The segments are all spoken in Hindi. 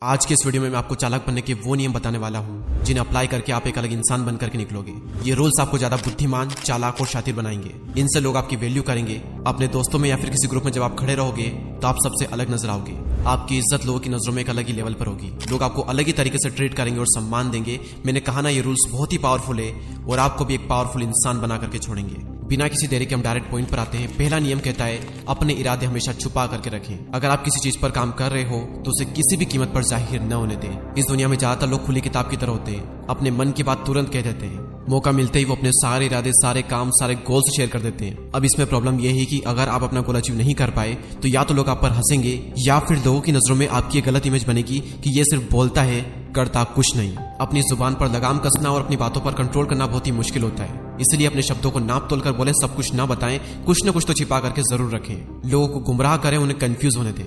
आज के इस वीडियो में मैं आपको चालाक बनने के वो नियम बताने वाला हूँ जिन्हें अप्लाई करके आप एक अलग इंसान बनकर के निकलोगे। ये रूल्स आपको ज्यादा बुद्धिमान, चालाक और शातिर बनाएंगे। इनसे लोग आपकी वैल्यू करेंगे। अपने दोस्तों में या फिर किसी ग्रुप में जब आप खड़े रहोगे तो आप सबसे अलग नजर आओगे। आपकी इज्जत लोगों की नजरों में एक अलग ही लेवल पर होगी। लोग आपको अलग ही तरीके से ट्रीट करेंगे और सम्मान देंगे। मैंने कहा ना, ये रूल्स बहुत ही पावरफुल है और आपको भी एक पावरफुल इंसान बना करके छोड़ेंगे। बिना किसी देरी के हम डायरेक्ट पॉइंट पर आते हैं। पहला नियम कहता है अपने इरादे हमेशा छुपा करके रखें। अगर आप किसी चीज पर काम कर रहे हो तो उसे किसी भी कीमत पर जाहिर न होने दें। इस दुनिया में ज्यादातर लोग खुली किताब की तरह होते हैं, अपने मन की बात तुरंत कह देते हैं। मौका मिलते ही वो अपने सारे इरादे, सारे काम, सारे गोल्स शेयर कर देते हैं। अब इसमें प्रॉब्लम यह है कि अगर आप अपना गोल अचीव नहीं कर पाए तो या तो लोग आप पर हंसेंगे या फिर लोगों की नजरों में आपकी गलत इमेज बनेगी कि ये सिर्फ बोलता है, करता कुछ नहीं। अपनी जुबान पर लगाम कसना और अपनी बातों पर कंट्रोल करना बहुत ही मुश्किल होता है। इसलिए अपने शब्दों को नाप तोल कर बोले, सब कुछ ना बताएं, कुछ न कुछ तो छिपा करके जरूर रखें। लोगों को गुमराह करें, उन्हें कंफ्यूज होने दें।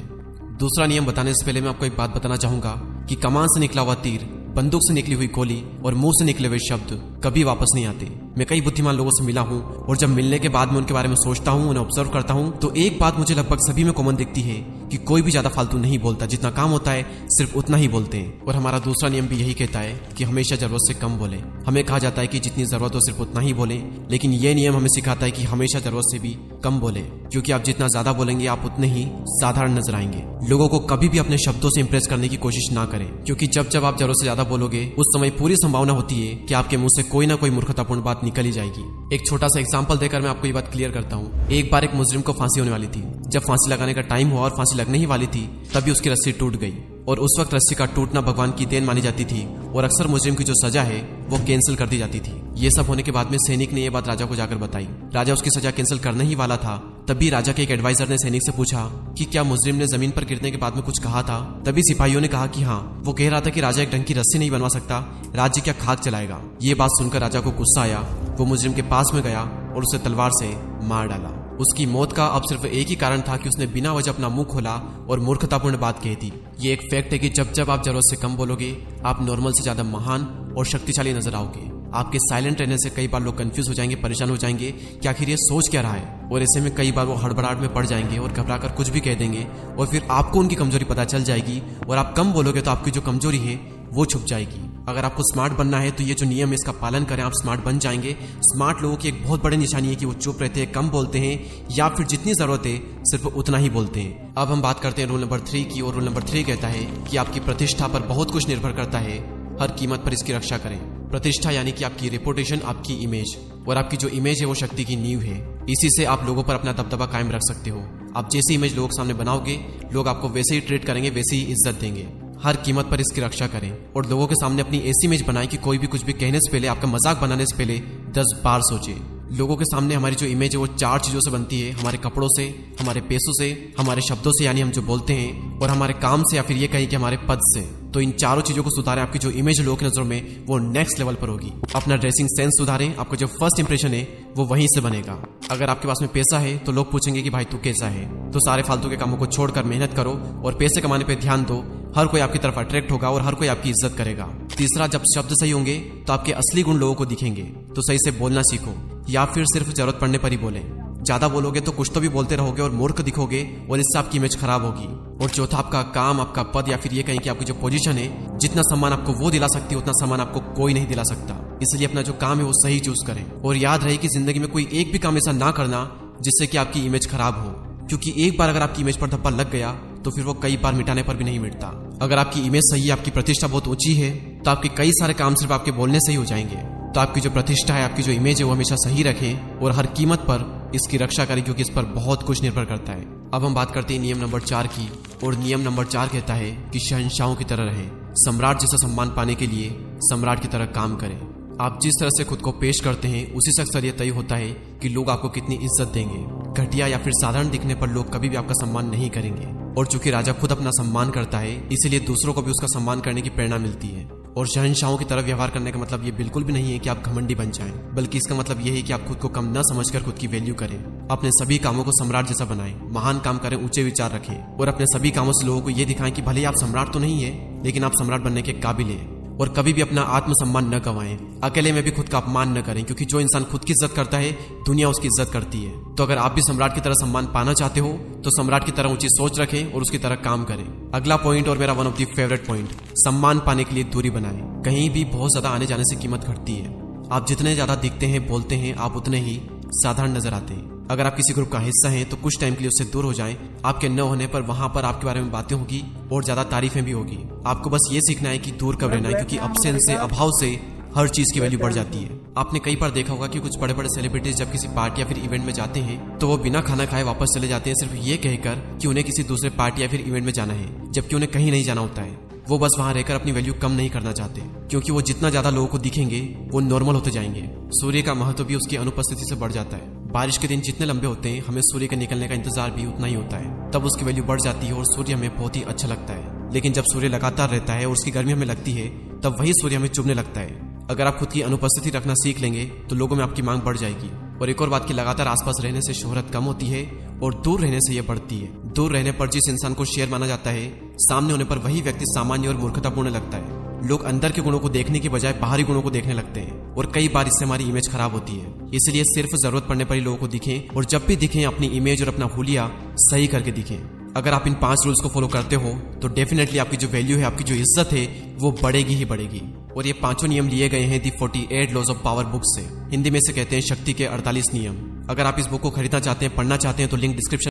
दूसरा नियम बताने से पहले मैं आपको एक बात बताना चाहूंगा कि कमान से निकला हुआ तीर, बंदूक से निकली हुई गोली और मुंह से निकले हुए शब्द कभी वापस नहीं आते। मैं कई बुद्धिमान लोगों से मिला हूं और जब मिलने के बाद में उनके बारे में सोचता हूं, उन्हें ऑब्जर्व करता हूं, तो एक बात मुझे लगभग सभी में कॉमन दिखती है कि कोई भी ज्यादा फालतू नहीं बोलता। जितना काम होता है सिर्फ उतना ही बोलते हैं। और हमारा दूसरा नियम भी यही कहता है कि हमेशा जरूरत से कम बोले। हमें कहा जाता है कि जितनी जरूरत हो सिर्फ उतना ही बोले, लेकिन यह नियम हमें सिखाता है कि हमेशा जरूरत से भी कम बोले, क्योंकि आप जितना ज्यादा बोलेंगे आप उतने ही साधारण नजर आएंगे। लोगों को कभी भी अपने शब्दों से इंप्रेस करने की कोशिश ना करें, क्योंकि जब जब आप जरूरत से ज्यादा बोलोगे उस समय पूरी संभावना होती है कि आपके मुंह से कोई ना कोई मूर्खतापूर्ण बात निकल ही जाएगी। एक छोटा सा एग्जांपल देकर मैं आपको ये बात क्लियर करता हूँ। एक बार एक मुजरिम को फांसी होने वाली थी। जब फांसी लगाने का टाइम हुआ और फांसी लगने ही वाली थी, तभी उसकी रस्सी टूट गई। और उस वक्त रस्सी का टूटना भगवान की देन मानी जाती थी और अक्सर मुजरिम की जो सजा है वो कैंसिल कर दी जाती थी। ये सब होने के बाद में सैनिक ने यह बात राजा को जाकर बताई। राजा उसकी सजा कैंसिल करने ही वाला था, तभी राजा के एक एडवाइजर ने सैनिक से पूछा कि क्या मुजरिम ने जमीन पर गिरने के बाद में कुछ कहा था। तभी सिपाहियों ने कहा कि हाँ, वो कह रहा था कि राजा एक ढंग की रस्सी नहीं बनवा सकता, राज्य क्या खाक चलाएगा। ये बात सुनकर राजा को गुस्सा आया। वो मुजरिम के पास में गया और उसे तलवार से मार डाला। उसकी मौत का अब सिर्फ एक ही कारण था कि उसने बिना वजह अपना मुंह खोला और मूर्खतापूर्ण बात कही थी। ये एक फैक्ट है कि जब जब आप जरूरत से कम बोलोगे आप नॉर्मल से ज्यादा महान और शक्तिशाली नजर आओगे। आपके साइलेंट रहने से कई बार लोग कंफ्यूज हो जाएंगे, परेशान हो जाएंगे कि आखिर ये सोच क्या रहा है। और ऐसे में कई बार वो हड़बड़ाहट में पड़ जाएंगे और घबराकर कुछ भी कह देंगे और फिर आपको उनकी कमजोरी पता चल जाएगी। और आप कम बोलोगे तो आपकी जो कमजोरी है वो छुप जाएगी। अगर आपको स्मार्ट बनना है तो ये जो नियम है इसका पालन करें, आप स्मार्ट बन जाएंगे। स्मार्ट लोगों की एक बहुत बड़ी निशानी है कि वो चुप रहते हैं, कम बोलते हैं या फिर जितनी जरूरत है सिर्फ उतना ही बोलते हैं। अब हम बात करते हैं रूल नंबर 3 की। और रूल नंबर 3 कहता है कि आपकी प्रतिष्ठा पर बहुत कुछ निर्भर करता है, हर कीमत पर इसकी रक्षा करें। प्रतिष्ठा यानी कि आपकी रेपुटेशन, आपकी इमेज, और आपकी जो इमेज है वो शक्ति की नींव है। इसी से आप लोगों पर अपना दबदबा कायम रख सकते हो। आप जैसी इमेज लोगों के सामने बनाओगे, लोग आपको वैसे ही ट्रीट करेंगे, वैसे ही इज्जत देंगे। हर कीमत पर इसकी रक्षा करें और लोगों के सामने अपनी ऐसी इमेज बनाएं कि कोई भी कुछ भी कहने से पहले, आपका मजाक बनाने से पहले 10 बार सोचे। लोगों के सामने हमारी जो इमेज है वो 4 चीजों से बनती है, हमारे कपड़ों से, हमारे पैसों से, हमारे शब्दों से यानी हम जो बोलते हैं, और हमारे काम से, या फिर ये कहें कि हमारे पद से। तो इन चारों चीजों को सुधारें, आपकी जो इमेज लोगों की नजरों में वो नेक्स्ट लेवल पर होगी। अपना ड्रेसिंग सेंस सुधारें, आपका जो फर्स्ट इंप्रेशन है वो वहीं से बनेगा। अगर आपके पास में पैसा है तो लोग पूछेंगे कि भाई तू कैसा है। तो सारे फालतू के कामों को छोड़कर मेहनत करो और पैसे कमाने पर ध्यान दो। हर कोई आपकी तरफ अट्रैक्ट होगा और हर कोई आपकी इज्जत करेगा। तीसरा, जब शब्द सही होंगे तो आपके असली गुण लोगों को दिखेंगे। तो सही से बोलना सीखो या फिर सिर्फ जरूरत पड़ने पर ही बोले। ज्यादा बोलोगे तो कुछ तो भी बोलते रहोगे और मूर्ख दिखोगे और इससे आपकी इमेज खराब होगी। और चौथा, आपका काम, आपका पद, या फिर ये कहें कि आपकी जो पोजीशन है, जितना सम्मान आपको वो दिला सकती है उतना सम्मान आपको कोई नहीं दिला सकता। इसलिए अपना जो काम है वो सही चूज करें। और याद रहे कि जिंदगी में कोई एक भी काम ऐसा ना करना जिससे कि आपकी इमेज खराब हो, क्योंकि एक बार अगर आपकी इमेज पर धब्बा लग गया तो फिर वो कई बार मिटाने पर भी नहीं मिटता। अगर आपकी इमेज सही है, आपकी प्रतिष्ठा बहुत ऊंची है, तो आपके कई सारे काम सिर्फ आपके बोलने से ही हो जाएंगे। तो आपकी जो प्रतिष्ठा है, आपकी जो इमेज है वो हमेशा सही रखें और हर कीमत पर इसकी रक्षा करें, क्योंकि इस पर बहुत कुछ निर्भर करता है। अब हम बात करते हैं नियम नंबर 4 की। और नियम नंबर 4 कहता है कि शहंशाहों की तरह रहें। सम्राट जैसा सम्मान पाने के लिए सम्राट की तरह काम करें। आप जिस तरह से खुद को पेश करते हैं उसी से अक्सर यह तय होता है कि लोग आपको कितनी इज्जत देंगे। घटिया या फिर साधारण दिखने पर लोग कभी भी आपका सम्मान नहीं करेंगे। और चूंकि राजा खुद अपना सम्मान करता है, इसीलिए दूसरों को भी उसका सम्मान करने की प्रेरणा मिलती है। और शहंशाहों की तरह व्यवहार करने का मतलब ये बिल्कुल भी नहीं है कि आप घमंडी बन जाएं, बल्कि इसका मतलब ये है कि आप खुद को कम न समझकर खुद की वैल्यू करें। अपने सभी कामों को सम्राट जैसा बनाएं, महान काम करें, ऊंचे विचार रखें और अपने सभी कामों से लोगों को ये दिखाएं कि भले ही आप सम्राट तो नहीं है, लेकिन आप सम्राट बनने के काबिल हैं। और कभी भी अपना आत्मसम्मान न गंवाएं। अकेले में भी खुद का अपमान न करें, क्योंकि जो इंसान खुद की इज्जत करता है दुनिया उसकी इज्जत करती है। तो अगर आप भी सम्राट की तरह सम्मान पाना चाहते हो तो सम्राट की तरह ऊंची सोच रखें और उसकी तरह काम करें। अगला पॉइंट और मेरा one of the favourite point, सम्मान पाने के लिए दूरी बनाएं। कहीं भी बहुत ज्यादा आने जाने से कीमत घटती है। आप जितने ज्यादा दिखते हैं, बोलते हैं, आप उतने ही साधारण नजर आते हैं। अगर आप किसी ग्रुप का हिस्सा हैं तो कुछ टाइम के लिए उससे दूर हो जाएं। आपके न होने पर वहां पर आपके बारे में बातें होगी और ज्यादा तारीफें भी होगी। आपको बस ये सीखना है कि दूर कब रहना है, क्योंकि अब्सेंस से, अभाव से हर चीज की वैल्यू बढ़ जाती है। आपने कई बार देखा होगा कि कुछ बड़े बड़े सेलिब्रिटीज जब किसी पार्टी या फिर इवेंट में जाते हैं तो वो बिना खाना खाए वापस चले जाते हैं, सिर्फ ये कहकर कि उन्हें किसी दूसरे पार्टी या फिर इवेंट में जाना है, जबकि उन्हें कहीं नहीं जाना होता है। वो बस वहां रहकर अपनी वैल्यू कम नहीं करना चाहते, क्योंकि वो जितना ज्यादा लोगों को दिखेंगे वो नॉर्मल होते जाएंगे। सूर्य का महत्व भी उसकी अनुपस्थिति से बढ़ जाता है। बारिश के दिन जितने लंबे होते हैं, हमें सूर्य के निकलने का इंतजार भी उतना ही होता है। तब उसकी वैल्यू बढ़ जाती है और सूर्य हमें बहुत ही अच्छा लगता है। लेकिन जब सूर्य लगातार रहता है और उसकी गर्मी हमें लगती है, तब वही सूर्य हमें चुभने लगता है। अगर आप खुद की अनुपस्थिति रखना सीख लेंगे तो लोगों में आपकी मांग बढ़ जाएगी। और एक और बात की, लगातार आसपास रहने से शोहरत कम होती है और दूर रहने से यह बढ़ती है। दूर रहने पर जिस इंसान को शेर माना जाता है, सामने होने पर वही व्यक्ति सामान्य और मूर्खतापूर्ण लगता है। लोग अंदर के गुणों को देखने के बजाय बाहरी गुणों को देखने लगते हैं और कई बार इससे हमारी इमेज खराब होती है। इसलिए सिर्फ जरूरत पड़ने पर ही लोगों को दिखें और जब भी दिखें अपनी इमेज और अपना हुलिया सही करके दिखें। अगर आप इन 5 रूल्स को फॉलो करते हो तो डेफिनेटली आपकी जो वैल्यू है, आपकी जो इज्जत है, वो बढ़ेगी ही बढ़ेगी। और ये 5 नियम लिए गए हैं दी 48 लॉज ऑफ पावर बुक से। हिंदी में से कहते हैं शक्ति के 48 नियम। अगर आप इस बुक को खरीदना चाहते हैं, पढ़ना चाहते हैं तो लिंक डिस्क्रिप्शन